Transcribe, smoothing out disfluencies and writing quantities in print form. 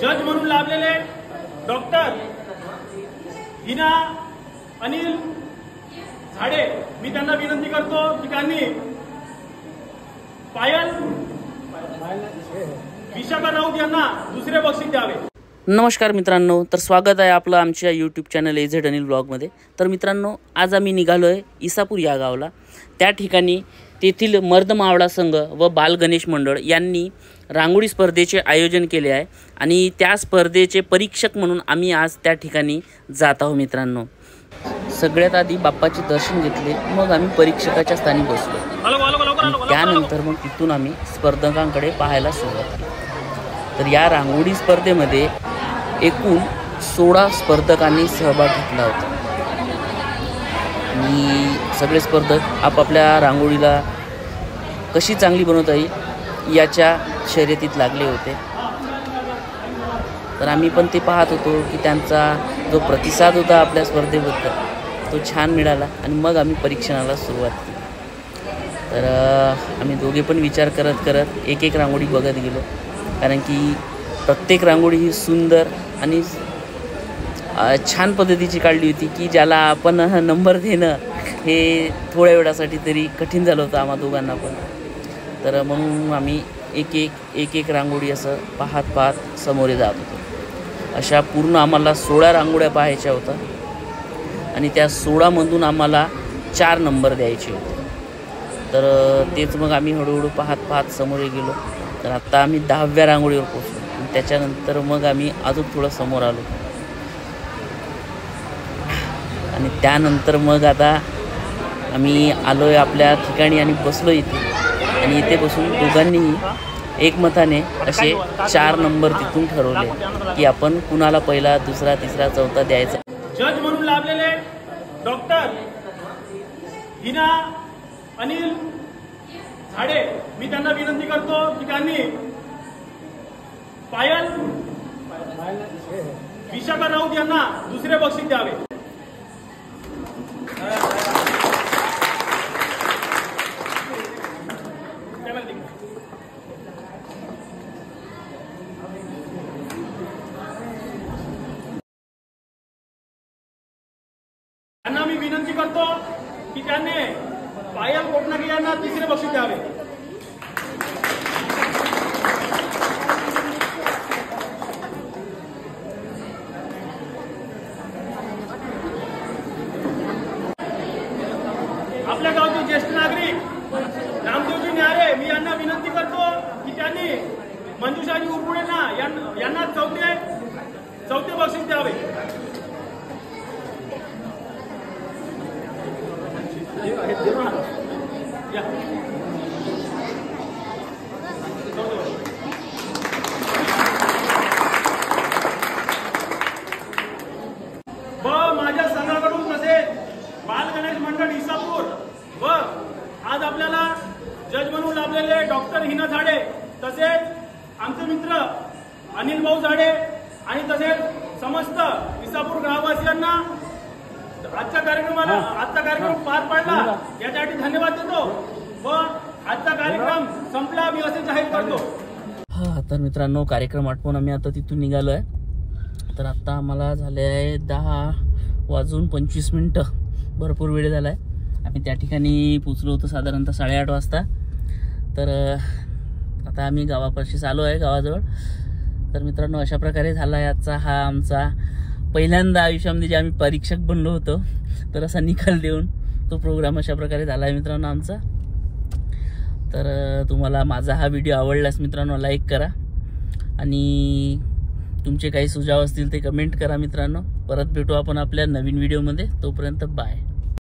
जज म्हणून लाभलेले डॉक्टर हिना अनिल झाडे, मी त्यांना विनंती करतो की त्यांनी पायल विशाखा राऊत यांना दुसरे बक्षीस द्यावे। नमस्कार मित्रांनो, तर स्वागत आहे आपलं आमच्या यूट्यूब चॅनल AZ अनिल ब्लॉगमध्ये। तर मित्रांनो, आज आम्ही निघालो आहे इसापूर या गावाला। त्या ठिकाणी तेथील मर्द मावळा संघ व बाल गणेश मंडळ यांनी रांगोळी स्पर्धेचे आयोजन केले आहे आणि त्या स्पर्धेचे परीक्षक म्हणून आम्ही आज त्या ठिकाणी जात आहोत। मित्रांनो, सगळ्यात आधी बाप्पाचे दर्शन घेतले, मग आम्ही परीक्षकाच्या स्थानी बसलो। त्यानंतर मग तिथून आम्ही स्पर्धकांकडे पाहायला सुरुवात केली। तर या रांगोळी स्पर्धेमध्ये एकूण 16 स्पर्धकांनी सहभाग घेतला होता आणि सगळे स्पर्धक आपापल्या रांगोळीला कशी चांगली बनवता येईल याच्या शर्यतीत लागले होते। तर आम्ही पण ते पाहत होतो की त्यांचा जो प्रतिसाद होता आपल्या स्पर्धेबद्दल तो छान मिळाला आणि मग आम्ही परीक्षणाला सुरुवात केली। तर आम्ही दोघे पण विचार करत करत एक एक रांगोळी बघत गेलो, कारण की प्रत्येक रांगोळी ही सुंदर आणि छान पद्धतीची काढली होती की ज्याला आपण नंबर देणं हे थोड्या वेळासाठी तरी कठीण झालं होतं आम्हा दोघांना पण। तर म्हणून आम्ही एक एक रांगोळी असं पाहत समोरे जात होतो। अशा पूर्ण आम्हाला 16 रांगोळ्या पाहायच्या होत्या आणि त्या 16मधून आम्हाला 4 नंबर द्यायचे होते। तर तेच मग आम्ही हळूहळू पाहत समोरे गेलो। तर आत्ता आम्ही 10व्या रांगोळीवर पोहोचलो आणि त्याच्यानंतर मग आम्ही अजून थोडं समोर आलो आणि त्यानंतर मग आता आम्ही आलो आहे आपल्या ठिकाणी आणि बसलो इथे। आणि इथे बसून दोघांनीही एकमताने असे 4 नंबर तिथून ठरवले की आपण कुणाला पहिला, दुसरा, तिसरा, चौथा द्यायचा। जज म्हणून लाभलेले डॉक्टर हिना अनिल झाडे, मी त्यांना विनंती करतो की त्यांनी पायल विशाखा राऊत यांना दुसरे बक्षीस द्यावे। त्यांना मी विनंती करतो की त्यांनी पायल कोटनाके यांना तिसरे बक्षीस द्यावे। आपल्या गावचे ज्येष्ठ नागरिक रामदेवजी न्यारे, मी यांना विनंती करतो की त्यांनी मंजुषाजी उरपुडेंना यांना चौथे बक्षीस द्यावे। व माझ्या संघाकडून तसेच बाल गणेश मंडळ इसापूर व आज आपल्याला जज म्हणून लाभलेले डॉक्टर हिना झाडे, तसेच आमचे मित्र अनिल भाऊ झाडे आणि तसेच समस्त इसापूर गाववासियांना आजचा कार्यक्रम पार पाडला यासाठी धन्यवाद देतो व आजचा कार्यक्रम संपला मी असे जाहीर करतो। तर मित्रांनो, कार्यक्रम आटपून आम्ही आता तिथून निघालो आहे। तर आता आम्हाला झाले आहे 10:25 भरपूर वेळ झाला आहे। आम्ही त्या ठिकाणी पोचलो होतो साधारणतः 8:30 वाजता। तर आता आम्ही गावापाशीच आलो आहे, गावाजवळ। तर मित्रांनो, अशा प्रकारे झाला आहे आजचा हा आमचा पहिल्यांदा आयुष्यामध्ये जे आम्ही परीक्षक बनलो होतो, तर असा निकाल देऊन तो प्रोग्राम अशा प्रकारे झाला आहे मित्रांनो आमचा। तर तुम्हाला माझा हा व्हिडिओ आवडल्यास मित्रांनो लाईक करा आणि तुमचे काही सुझाव असतील ते कमेंट करा मित्रांनो। परत भेटू आपण आपल्या नवीन व्हिडिओमध्ये, तोपर्यंत बाय।